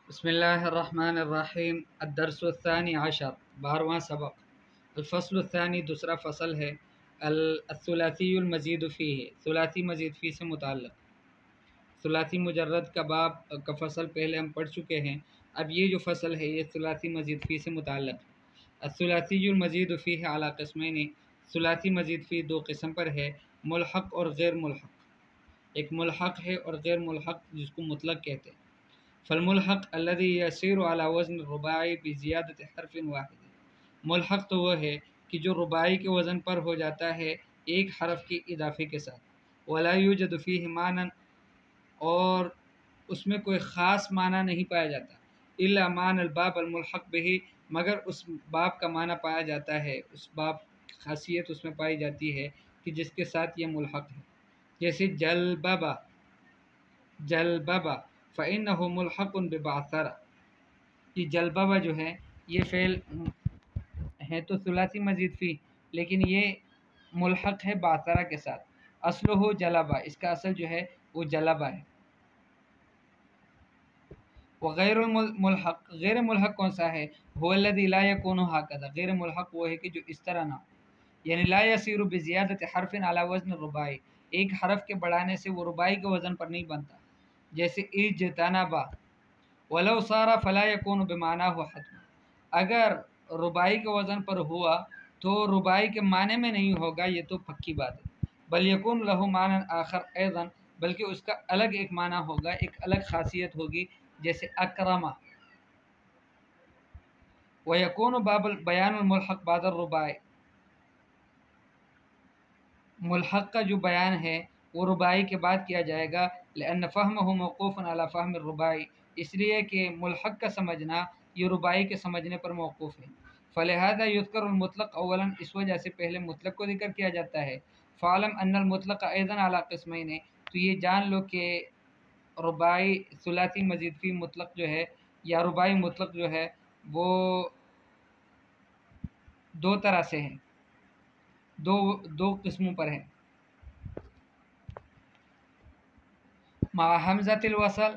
بسم اللہ الرحمن الرحیم الدرس الثانی عشر 12واں سبق الفصل الثانی دوسرا فصل ہے الثلاثی المزید فیہ ثلاثی مزید فی سے متعلق ثلاثی مجرد کا باب کا فصل پہلے ہم پڑھ چکے ہیں۔ اب یہ جو فصل ہے یہ ثلاثی مزید فی سے متعلق ہے۔ الثلاثی المزید فیہ علی قسمین، ثلاثی مزید فی دو قسم پر ہے، ملحق اور غیر ملحق۔ ایک ملحق ہے اور غیر ملحق جس کو مطلق کہتے ہیں۔ فالملحق الذي يسير على وزن الرباعي بزيادة حرف واحد، ملحق تو وہ ہے کہ جو رباعی کے وزن پر ہو جاتا ہے ایک حرف کے اضافے کے ساتھ، ولا يوجد فيه معنى، اور اس میں کوئی خاص معنی نہیں پایا جاتا، الا معنى الباب الملحق به، مگر اس باب کا معنی پایا جاتا ہے، اس باب خاصیت اس میں پائی جاتی ہے کہ جس کے ساتھ یہ ملحق ہے، جیسے جلببا جلببا فإنه ملحق ببعثرہ، یہ جلببا جو ہے یہ فعل ہے تو ثلاثی مزید فی، لیکن یہ ملحق ہے بعثرہ کے ساتھ۔ اصلہ جلبا، اس کا اصل جو ہے وہ جلبا ہے۔ وغیر الملحق، غیر ملحق کون سا ہے؟ هو الذي لا يكون هكذا، غیر ملحق وہ ہے کہ جو اس طرح نہ ہو، یعنی لا يصير بزیادت حرف على وزن الرباعی، ایک حرف کے بڑھانے سے وہ رباعی کے وزن پر نہیں بنتا، جیسے اجتنبا ولو صار فلا يكون بمعناه حتما، اگر رباعی کے وزن پر ہوا تو رباعی کے معنی میں نہیں ہوگا، یہ تو پکی بات ہے۔ بل يكون له معنى آخر ايضا، بلکہ اس کا الگ ایک معنی ہوگا، ایک الگ خاصیت ہوگی، جیسے اکرما۔ ويكون باب بیان الملحق بعد الرباعی، ملحق کا جو بیان ہے وہ رباعی کے بعد کیا جائے گا، لأن فهمه موقوف على فهم الرباعی، اس لیے کہ ملحق کا سمجھنا یہ رباعی کے سمجھنے پر موقوف ہے۔ فلہذا یذکر المطلق اولا، اس وجہ سے پہلے مطلق کو ذکر کیا جاتا ہے۔ فعلم ان المطلق ایضا على قسمین، تو یہ جان لو کہ رباعی ثلاثی مزید فی مطلق جو ہے یا رباعی مطلق جو ہے وہ دو طرح سے ہیں، دو قسموں پر ہیں۔ مع حمزۃ الوصل،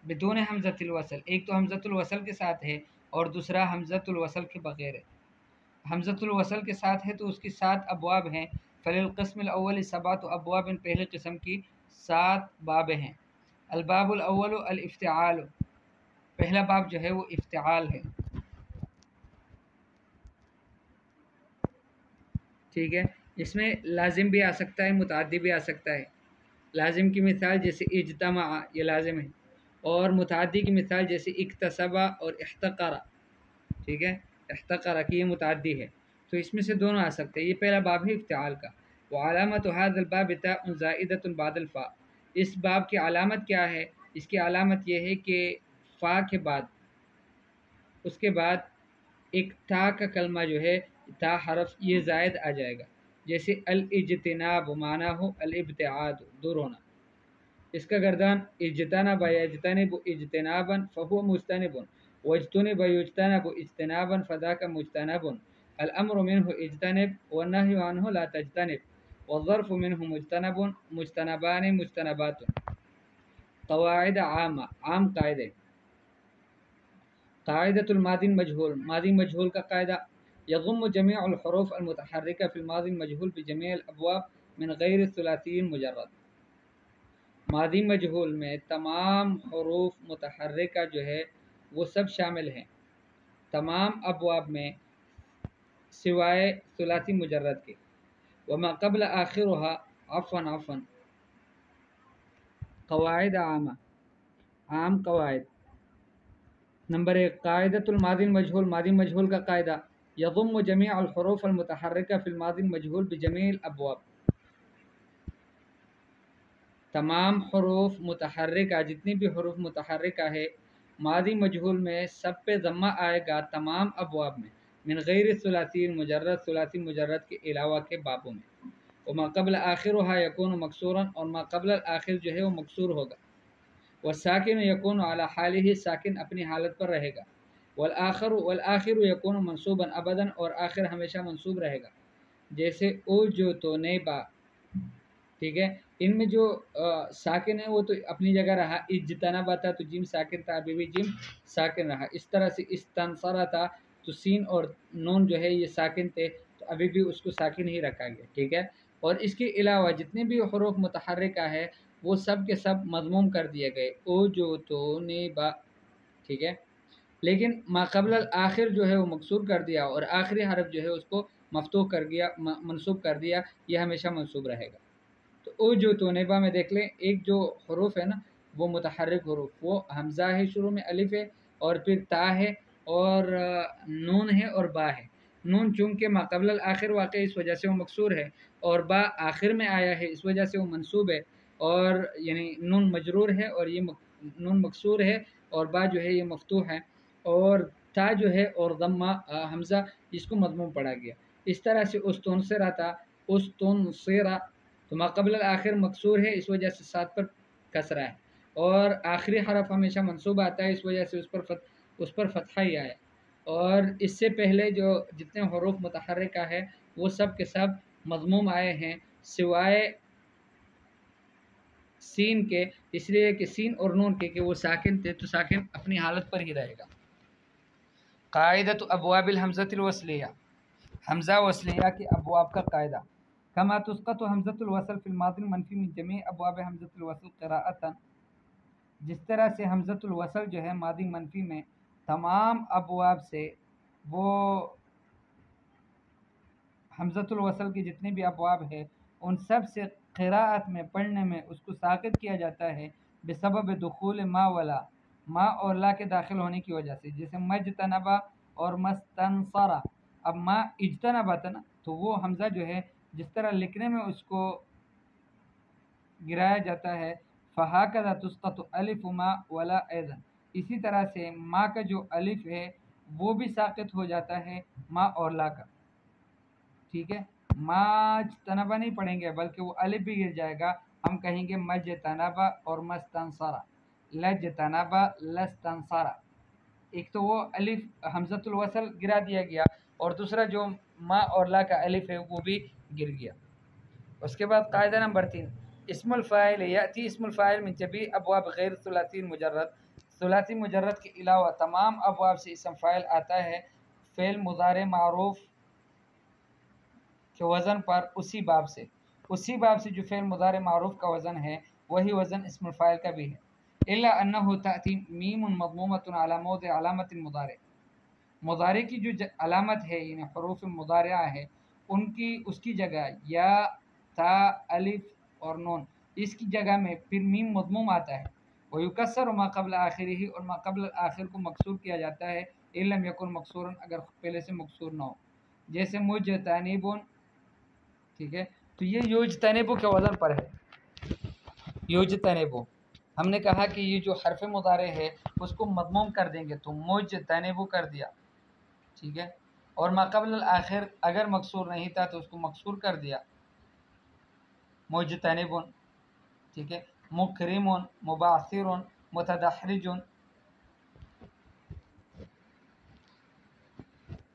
بدون حمزۃ الوصل، ایک تو حمزۃ الوصل کے ساتھ ہے اور دوسرا حمزۃ الوصل کے بغیر ہے۔ حمزۃ الوصل کے ساتھ ہے تو اس کی 7 ابواب ہیں۔ فللقسم الاول 7 ابواب، پہلے قسم کی 7 باب ہیں۔ الباب الاول الافتعال، پہلا باب جو ہے وہ افتعال ہے، ٹھیک ہے۔ اس میں لازم بھی آ سکتا ہے، متعدی بھی آ سکتا ہے۔ لازم کی مثال جیسے اجتمع، یہ لازم ہے، اور متعدی کی مثال جیسے اکتسبا اور احتقرا، ٹھیک ہے، احتقرا کی یہ متعدی ہے، تو اس میں سے دونوں آ سکتے ہیں۔ یہ پہلا باب ہے افتعال کا۔ وعلامت هذا الباب تاء زائدۃ بعد الفاء، اس باب کی علامت کیا ہے؟ اس کی علامت یہ ہے کہ فا کے بعد، اس کے بعد ایک تا کا کلمہ جو ہے، تا حرف، یہ زائد آ جائے گا، جیسے الاجتناب معنی ہو الابتعاد، دور ہونا۔ اس کا گردان اجتنب یجتنب اجتنابا فهو مجتنب، واجتنب یجتنب اجتنابا فذاك مجتنب، الامر منه اجتنب والنهي عنه لا تجتنب، والظرف منه مجتنب مجتنبان مجتنبات۔ قواعد عامہ، عام قاعدے۔ قاعدۃ الماضی المجهول، ماضی مجهول کا قاعدہ، يضم جميع الحروف المتحركة في الماضي المجهول بجميع الابواب من غیر الثلاثی المجرد، ماضی مجہول میں تمام حروف متحرکہ جو ہے وہ سب شامل ہیں تمام ابواب میں سوائے ثلاثی مجرد کے۔ وما قبل آخرها عفوا قواعد عامہ، عام قواعد۔ نمبر 1، قاعدۃ الماضی المجہول، ماضی مجہول کا قاعدہ، یضم جمیع الحروف المتحرکہ فی الماضی المجہول بجمیع الابواب، تمام حروف متحرکہ، جتنی بھی حروف متحرکہ ہے ماضی مجہول میں سب پہ ضمہ آئے گا تمام ابواب میں، من غیر ثلاثی المجرد، ثلاثی مجرد کے علاوہ کے بابوں میں۔ وما قبل آخرها یکون مکسورا، اور ما قبل الآخر جو ہے وہ مکسور ہوگا۔ والساکن یکون علی حالہ، ساکن اپنی حالت پر رہے گا۔ والآخر یکون منصوبا ابدا، اور آخر ہمیشہ منصوب رہے گا، جیسے او جو تو نیبا، ٹھیک ہے، ان میں جو ساکن ہے وہ تو اپنی جگہ رہا، اجتنبا تھا تو جیم ساکن تھا، ابھی بھی جیم ساکن رہا. اس طرح سے استنصرا تھا تو سین اور نون جو ہے یہ ساکن تھے تو ابھی بھی اس کو ساکن ہی رکھا گیا. ٹھیک ہے، اور اس کے علاوہ جتنے بھی حروف متحرکہ ہے وہ سب کے سب مضموم کر دیے گئے، او جو تو نے با. ٹھیک ہے، لیکن ما قبل الآخر جو ہے وہ مکسور کر دیا اور آخری حرف جو ہے اس کو مفتوح کر دیا، منصوب کر دیا، یہ ہمیشہ منصوب رہے گا. تو او جو تو نیبا میں دیکھ لیں، ایک جو حروف ہے نا وہ متحرک حروف، وہ حمزہ ہے، شروع میں الف ہے اور پھر تا ہے اور نون ہے اور با ہے. نون چونکہ ما قبل الآخر واقع اس وجہ سے وہ مکسور ہے، اور با آخر میں آیا ہے اس وجہ سے وہ منصوب ہے، اور یعنی نون مجرور ہے اور یہ نون مکسور ہے اور با جو ہے یہ مفتوح ہے، اور تا جو ہے اور ضمہ حمزہ اس کو مضموم پڑھا گیا. اس طرح سے استنصرا تھا، استنصرا تو ما قبل الآخر مکسور ہے اس وجہ سے ساتھ پر کسرہ ہے، اور آخری حرف ہمیشہ منصوب آتا ہے اس وجہ سے اس پر فتحہ ہی آیا. اور اس سے پہلے جو جتنے حروف متحرکہ ہے وہ سب کے سب مضموم آئے ہیں سوائے سین کے، اس لیے کہ سین اور نون کے کہ وہ ساکن تھے تو ساکن اپنی حالت پر ہی رہے گا. قاعدۃ ابواب الحمزۃ الوصلیہ، حمزہ وصلیہ کے ابواب کا قاعدہ. کما تسقط حمزۃ الوصل فی الماضی المنفی من جمیع ابواب حمزۃ الوصل قراءۃ، جس طرح سے حمزۃ الوصل جو ہے ماضی منفی میں تمام ابواب سے، وہ حمزۃ الوصل کے جتنے بھی ابواب ہے ان سب سے قراءت میں پڑھنے میں اس کو ساقط کیا جاتا ہے بسبب دخول ما ولا، ما اور لا کے داخل ہونے کی وجہ سے. جیسے مجتنبا اور مستنصرا. اب ما اجتنبا تھا نا تو وہ حمزہ جو ہے جس طرح لکھنے میں اس کو گرایا جاتا ہے فہاکذا تسقط الف ما ولا ایضا، اسی طرح سے ما کا جو الف ہے وہ بھی ساقط ہو جاتا ہے ما اور لا کا. ٹھیک ہے، ماجتنبا نہیں پڑھیں گے بلکہ وہ الف بھی گر جائے گا، ہم کہیں گے مجتنبا اور مستنصرا، لجتنبا لستنصرا. ایک تو وہ الف حمزۃ الوصل گرا دیا گیا اور دوسرا جو ما اور لا کا الف ہے وہ بھی گر گیا. اس کے بعد قاعدہ نمبر 3، اسم الفاعل یاتی اسم الفاعل من جمیع ابواب غیر ثلاثی مجرد، ثلاثی مجرد کے علاوہ تمام ابواب سے اسم فاعل آتا ہے فعل مضارع معروف کے وزن پر، اسی باب سے جو فعل مضارع معروف کا وزن ہے وہی وزن اسم الفاعل کا بھی ہے. الا انه تأتی میم مضمومۃ علی موضع علامت المضارع، مضارع کی جو علامت ہے یعنی حروف مضارعہ ہے اس کی جگہ یا تا الف اور نون، اس کی جگہ میں پھر میم مضموم آتا ہے. ویکسر ما قبل آخرہ، اور ما قبل آخر کو مکسور کیا جاتا ہے ان لم یکن مکسورا، اگر پہلے سے مکسور نہ ہو. جیسے مجتنبون. ٹھیک ہے، تو یہ یجتنبو کے وزن پر ہے. یجتنبو ہم نے کہا کہ یہ جو حرف مضارع ہے اس کو مضموم کر دیں گے تو مجتنبو کر دیا. ٹھیک ہے، اور ما قبل الآخر اگر مکسور نہیں تھا تو اس کو مکسور کر دیا مجتنبون. ٹھیک ہے، مکرمون، مبعثرون، متدحرجون.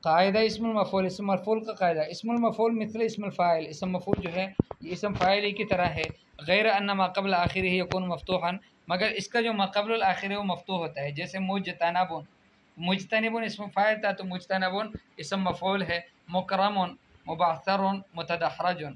قاعدہ اسم المفعول، اسم مفعول کا قاعدہ. اسم المفعول مثل اسم الفاعل، اسم مفعول جو ہے یہ اسم فاعل ہی کی طرح ہے، غیر ان ما قبل آخر ہی یکون مفتوحا، مگر اس کا جو ما قبل الآخر ہے وہ مفتوح ہوتا ہے. جیسے مجتنبون، مجتنبون اسم فاعل تھا تو مجتنبون اسم مفعول ہے. مکرمون، مبعثرون، متدحرجون.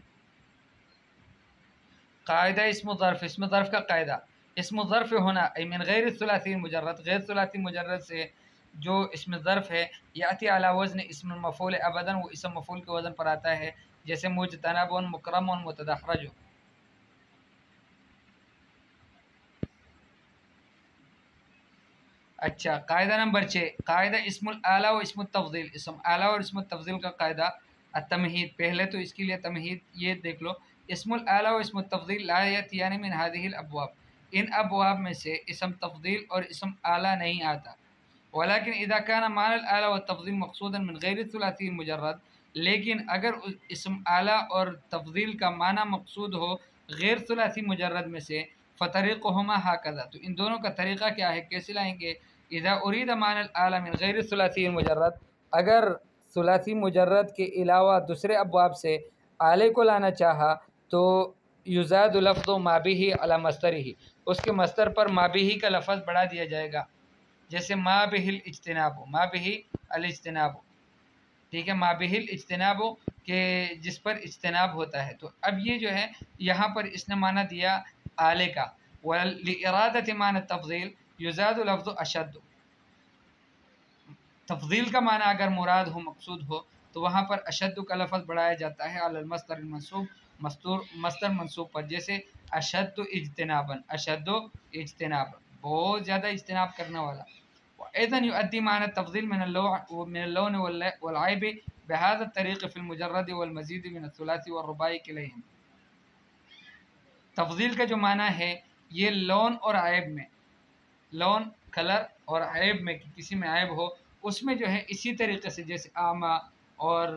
قاعدہ اسم ظرف، اسم ظرف کا قاعدہ. اسم ظرف ہونا ای من غیر الثلاثی مجرد، غیر ثلاثی مجرد سے جو اسم ظرف ہے یاتی علی وزن اسم المفعول ابدا، وہ اسم مفعول کے وزن پر آتا ہے. جیسے مجتنبون، مکرمون، متدحرجون. اچھا، قاعدہ نمبر 6، قاعدہ اسم الاعلی و اسم التفضیل. اسم اعلی اور اسم التفضیل کا قاعدہ التمہید. پہلے تو اس کے لیے تمہید یہ دیکھ لو، اسم الاعلی و اسم التفضیل لا یاتیان من هذه الابواب، ان ابواب میں سے اسم تفضیل اور اسم اعلی نہیں آتا. ولكن اذا كان معنى الاعلی والتفضیل مقصودا من غیر الثلاثی المجرد، لیکن اگر اسم اعلی اور تفضیل کا معنی مقصود ہو غیر ثلاثی مجرد میں سے، فطریقهما هكذا، تو ان دونوں کا طریقہ کیا ہے، کیسے لائیں گے. اذا اريد معنى الاعلی من غیر الثلاثی المجرد، اگر ثلاثی مجرد کے علاوہ دوسرے ابواب سے اعلی کو لانا چاہا تو یزاد لفظ ما به علی مصدره، اس کے مصدر پر ما به کا لفظ بڑھا دیا جائے گا، جیسے ما به الاجتناب، ما به الاجتناب، ٹھیک ہے، ما به الاجتناب کہ جس پر اجتناب ہوتا ہے. تو اب یہ جو ہے یہاں پر اس نے معنی دیا آلے کا. وَلِإِرَادَةِ معنی تفضیل یزاد لفظ اشد، تفضیل کا معنی اگر مراد ہو، مقصود ہو، تو وہاں پر اشد کا لفظ بڑھایا جاتا ہے علی المصدر المنصوب، مصدر منصوب پر، جیسے اشد اجتنابا، اشد اجتنابا، بہت زیادہ اجتناب کرنے والا. اذن يؤدي معنى التفضيل من اللون والعيب بهذا الطريق في المجرد والمزيد من الثلاثي والرباعي كليهم. تفضیل کا جو معنی ہے یہ لون اور عیب میں، لون کلر اور عیب میں، کسی میں عیب ہو اس میں جو ہے اسی طریقے سے، جیسے اعمیٰ اور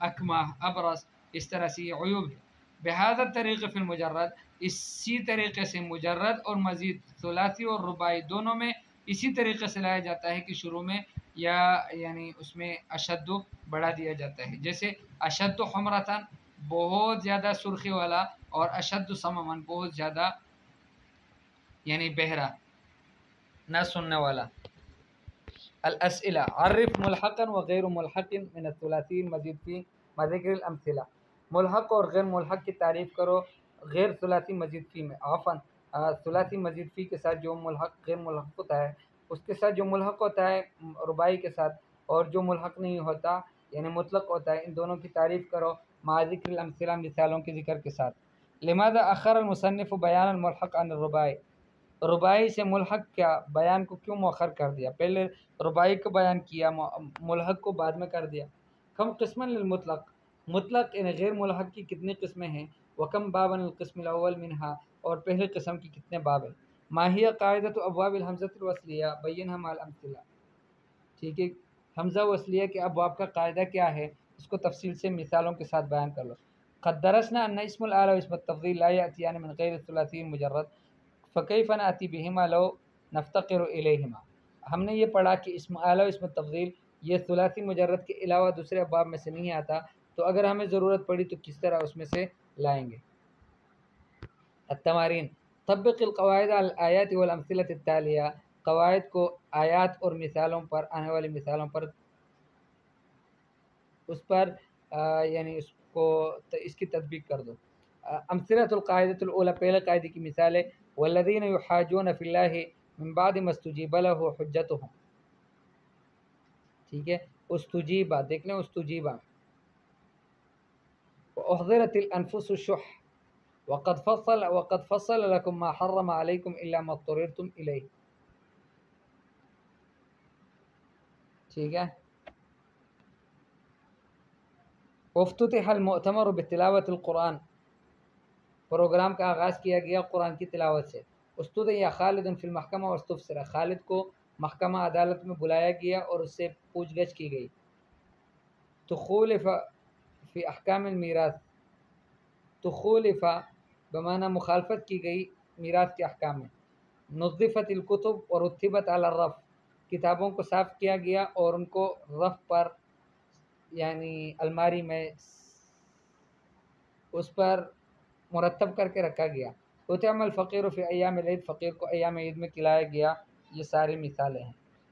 اکمہ، ابرص، اس طرح سے یہ عیوب ہے. بہذا طریقے فی المجرد، اسی طریقے سے مجرد اور مزید، ثلاثی اور رباعی دونوں میں اسی طریقے سے لایا جاتا ہے کہ شروع میں یا یعنی اس میں اشد بڑھا دیا جاتا ہے، جیسے اشد حمرتاً بہت زیادہ سرخی والا، اور اشد صمماً بہت زیادہ یعنی بہرا، نہ سننے والا. الاسئلہ عرف ملحقا وغیر ملحق من الثلاثی المزید فی ذکر الامثلہ. ملحق اور غیر ملحق کی تعریف کرو غیر ثلاثی مزید فی میں. عفواً ثلاثی مزید فی کے ساتھ جو ملحق غیر ملحق ہوتا ہے، اس کے ساتھ جو ملحق ہوتا ہے رباعی کے ساتھ، اور جو ملحق نہیں ہوتا یعنی مطلق ہوتا ہے، ان دونوں کی تعریف کرو مع ذکر الامثلہ، مثالوں کے ذکر کے ساتھ. لماذا اخر المصنف بیان الملحق عن الرباعی، رباعی سے ملحق کیا بیان کو کیوں مؤخر کر دیا؟ پہلے رباعی کو بیان کیا، ملحق کو بعد میں کر دیا. کم قسما للمطلق، مطلق یعنی غیر ملحق کی کتنی قسمیں ہیں؟ وکم بابا القسم الاول منہا، اور پہلے قسم کی کتنے باب ہیں؟ ما ہی قاعدۃ ابواب الحمزۃ الوصلیہ بینھا مع الامثلہ. ٹھیک ہے، حمزہ وصلیہ کے ابواب کا قاعدہ کیا ہے، اس کو تفصیل سے مثالوں کے ساتھ بیان کر لو. قد درسنا ان اسم الاعلی و اسم التفضیل لا یاتیان من غیر الثلاثی المجرد فکیف نأتی بہما لو نفتقر الیہما. ہم نے یہ پڑھا کہ اسم اعلی و اسم التفضیل یہ ثلاثی مجرد کے علاوہ دوسرے ابواب میں سے نہیں آتا، تو اگر ہمیں ضرورت پڑی تو کس طرح اس میں سے لائیں گے. التمارین طبق القواعد علی الآیات والامثلۃ التالیہ، قواعد کو آیات اور مثالوں پر، آنے والی مثالوں پر، اس پر یعنی اس کی تطبیق کر دو. امثلۃ القاعدۃ الاولی، پہلے قاعدے کی مثال ہے والذین یحاجون فی اللہ من بعد ما استجیب لہ حجتہم. ٹھیک ہے، استجیبہ دیکھ لیں، استجیبہ. واحضرت الانفس الشح وقد فصل لكم ما حرم عليكم الا ما اضطررتم الیہ. ٹھیک ہے. افتتح المؤتمر بتلاوت القرآن، پروگرام کا آغاز کیا گیا قرآن کی تلاوت سے. استدعی خالد فی المحکمہ واستفسر، خالد کو محکمہ عدالت میں بلایا گیا اور اس سے پوچھ گچھ کی گئی. تخولف فی احکام المیراث، تخولف بمعنی مخالفت کی گئی میراث کے احکام میں. نظفت الکتب ورتبت علی الرف، کتابوں کو صاف کیا گیا اور ان کو رف پر یعنی الماری میں اس پر مرتب کر کے رکھا گیا. اطعم الفقیر فی ایام العید، فقیر کو ایام عید میں کھلایا گیا. یہ ساری مثالیں ہیں.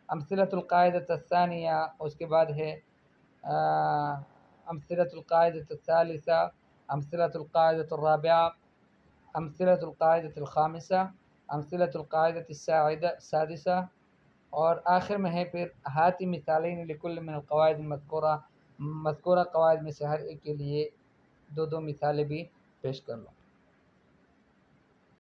امثلۃ القاعدۃ الثانیہ، اس کے بعد ہے امثلۃ القاعدۃ الثالثہ، امثلۃ القاعدۃ الرابعہ، امثلۃ القاعدۃ الخامسہ، امثلۃ القاعدۃ السادسہ، اور آخر میں ہے پھر ہاتی مثالین لکل من القواعد المذکورہ، مذکورہ قواعد میں سے ہر ایک کے لیے دو دو مثالیں بھی پیش کر لو.